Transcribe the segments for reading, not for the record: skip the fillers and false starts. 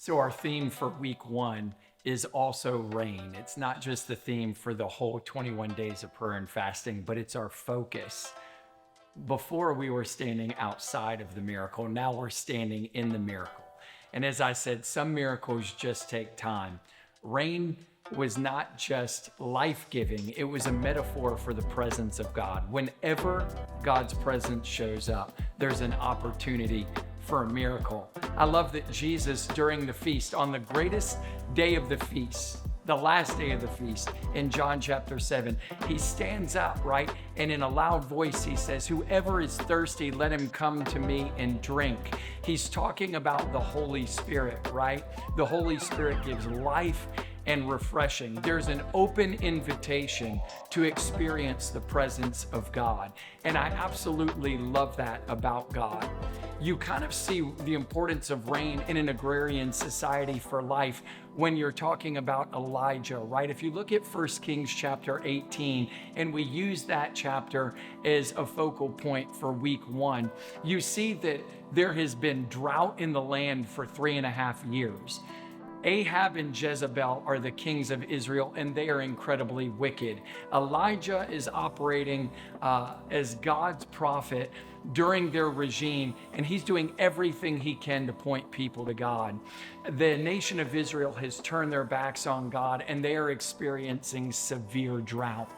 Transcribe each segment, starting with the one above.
So, our theme for week one is also rain. It's not just the theme for the whole 21 days of prayer and fasting, but it's our focus. Before we were standing outside of the miracle, now we're standing in the miracle. And as I said, some miracles just take time. Rain was not just life-giving, it was a metaphor for the presence of God. Whenever God's presence shows up, there's an opportunity for a miracle. I love that Jesus, during the feast, on the greatest day of the feast, the last day of the feast, in John chapter 7, he stands up, right? And in a loud voice, he says, "Whoever is thirsty, let him come to me and drink." He's talking about the Holy Spirit, right? The Holy Spirit gives life and refreshing. There's an open invitation to experience the presence of God. And I absolutely love that about God. You kind of see the importance of rain in an agrarian society for life when you're talking about Elijah, right? If you look at 1 Kings chapter 18, and we use that chapter as a focal point for week one, you see that there has been drought in the land for 3.5 years. Ahab and Jezebel are the kings of Israel, and they are incredibly wicked. Elijah is operating as God's prophet during their regime, and he's doing everything he can to point people to God. The nation of Israel has turned their backs on God, and they are experiencing severe drought.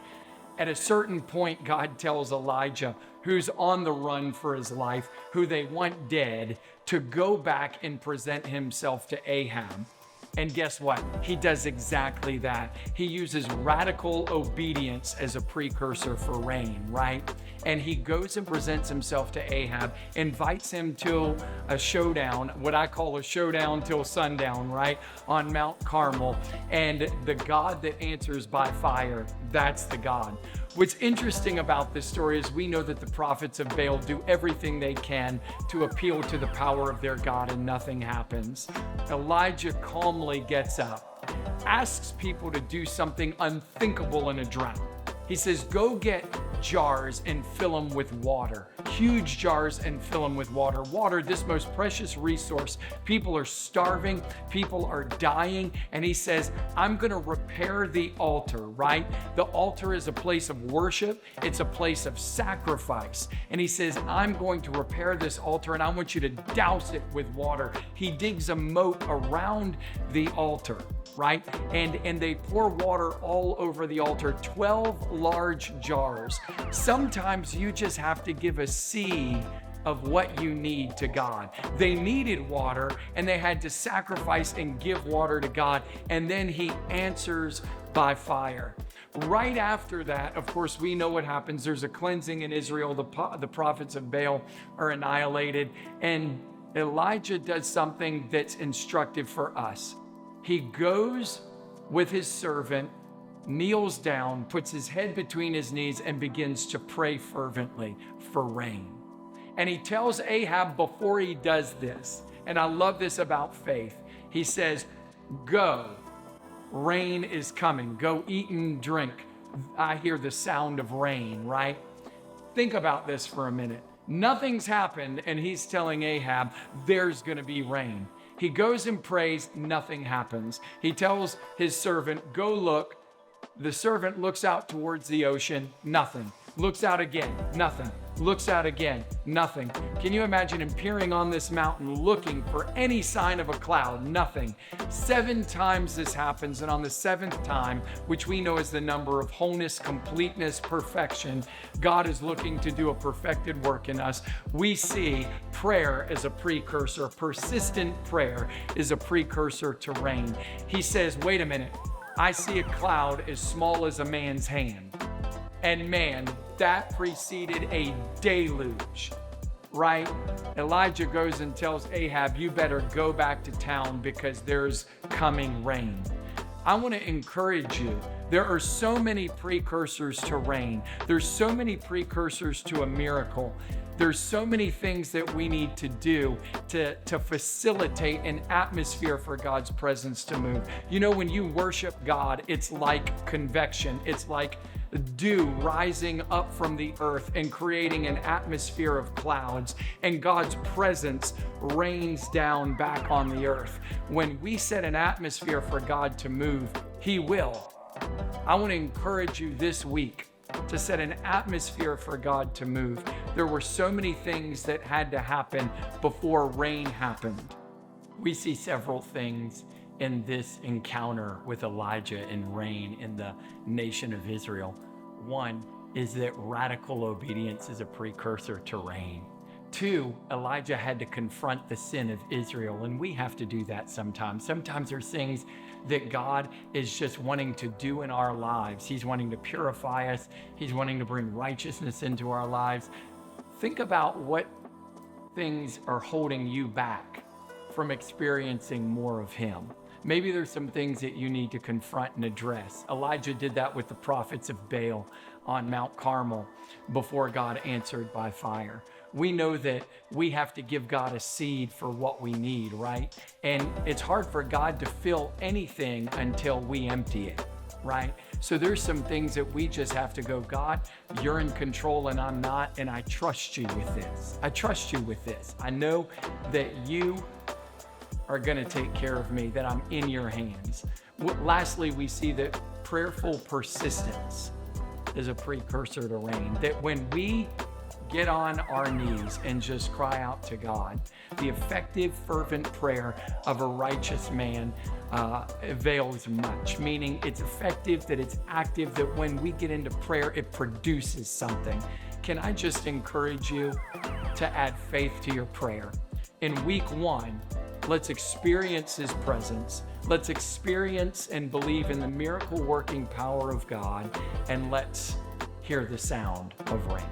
At a certain point, God tells Elijah, who's on the run for his life, who they want dead, to go back and present himself to Ahab. And guess what? He does exactly that. He uses radical obedience as a precursor for rain, right? And he goes and presents himself to Ahab, invites him to a showdown, what I call a showdown till sundown, right? On Mount Carmel. And the God that answers by fire, that's the God. What's interesting about this story is we know that the prophets of Baal do everything they can to appeal to the power of their God, and nothing happens. Elijah calmly gets up, asks people to do something unthinkable in a drought. He says, "Go get jars and fill them with water." Huge jars and fill them with water. Water, this most precious resource. People are starving. People are dying. And he says, "I'm going to repair the altar," right? The altar is a place of worship. It's a place of sacrifice. And he says, "I'm going to repair this altar, and I want you to douse it with water." He digs a moat around the altar, right? And they pour water all over the altar, 12 large jars. Sometimes you just have to give a seed of what you need to God. They needed water, and they had to sacrifice and give water to God, and then he answers by fire. Right after that, of course, we know what happens. There's a cleansing in Israel. The prophets of Baal are annihilated, and Elijah does something that's instructive for us. He goes with his servant, kneels down, puts his head between his knees, and begins to pray fervently for rain. And he tells Ahab before he does this, and I love this about faith, he says, "Go, rain is coming. Go eat and drink." I hear the sound of rain, right? Think about this for a minute. Nothing's happened, and he's telling Ahab there's going to be rain. He goes and prays, nothing happens. He tells his servant, "Go look." The servant looks out towards the ocean, nothing. Looks out again, nothing. Looks out again, nothing. Can you imagine him peering on this mountain, looking for any sign of a cloud? Nothing. 7 times this happens, and on the 7th time, which we know is the number of wholeness, completeness, perfection, God is looking to do a perfected work in us. We see prayer as a precursor. Persistent prayer is a precursor to rain. He says, "Wait a minute. I see a cloud as small as a man's hand." And man, that preceded a deluge, right? Elijah goes and tells Ahab, "You better go back to town because there's coming rain." I want to encourage you. There are so many precursors to rain. There's so many precursors to a miracle. There's so many things that we need to do to facilitate an atmosphere for God's presence to move. You know, when you worship God, it's like convection. It's like dew rising up from the earth and creating an atmosphere of clouds, and God's presence rains down back on the earth. When we set an atmosphere for God to move, He will. I want to encourage you this week to set an atmosphere for God to move. There were so many things that had to happen before rain happened. We see several things in this encounter with Elijah and rain in the nation of Israel. One is that radical obedience is a precursor to rain. Two, Elijah had to confront the sin of Israel, and we have to do that sometimes. Sometimes there's things that God is just wanting to do in our lives. He's wanting to purify us. He's wanting to bring righteousness into our lives. Think about what things are holding you back from experiencing more of Him. Maybe there's some things that you need to confront and address. Elijah did that with the prophets of Baal on Mount Carmel before God answered by fire. We know that we have to give God a seed for what we need, right? And it's hard for God to fill anything until we empty it, right? So there's some things that we just have to go, God, you're in control and I'm not, and I trust you with this. I trust you with this. I know that you are going to take care of me, that I'm in your hands. Lastly, we see that prayerful persistence is a precursor to rain, that when we get on our knees and just cry out to God, the effective, fervent prayer of a righteous man avails much, meaning it's effective, that it's active, that when we get into prayer, it produces something. Can I just encourage you to add faith to your prayer? In week 1, let's experience His presence. Let's experience and believe in the miracle working power of God, and let's hear the sound of rain.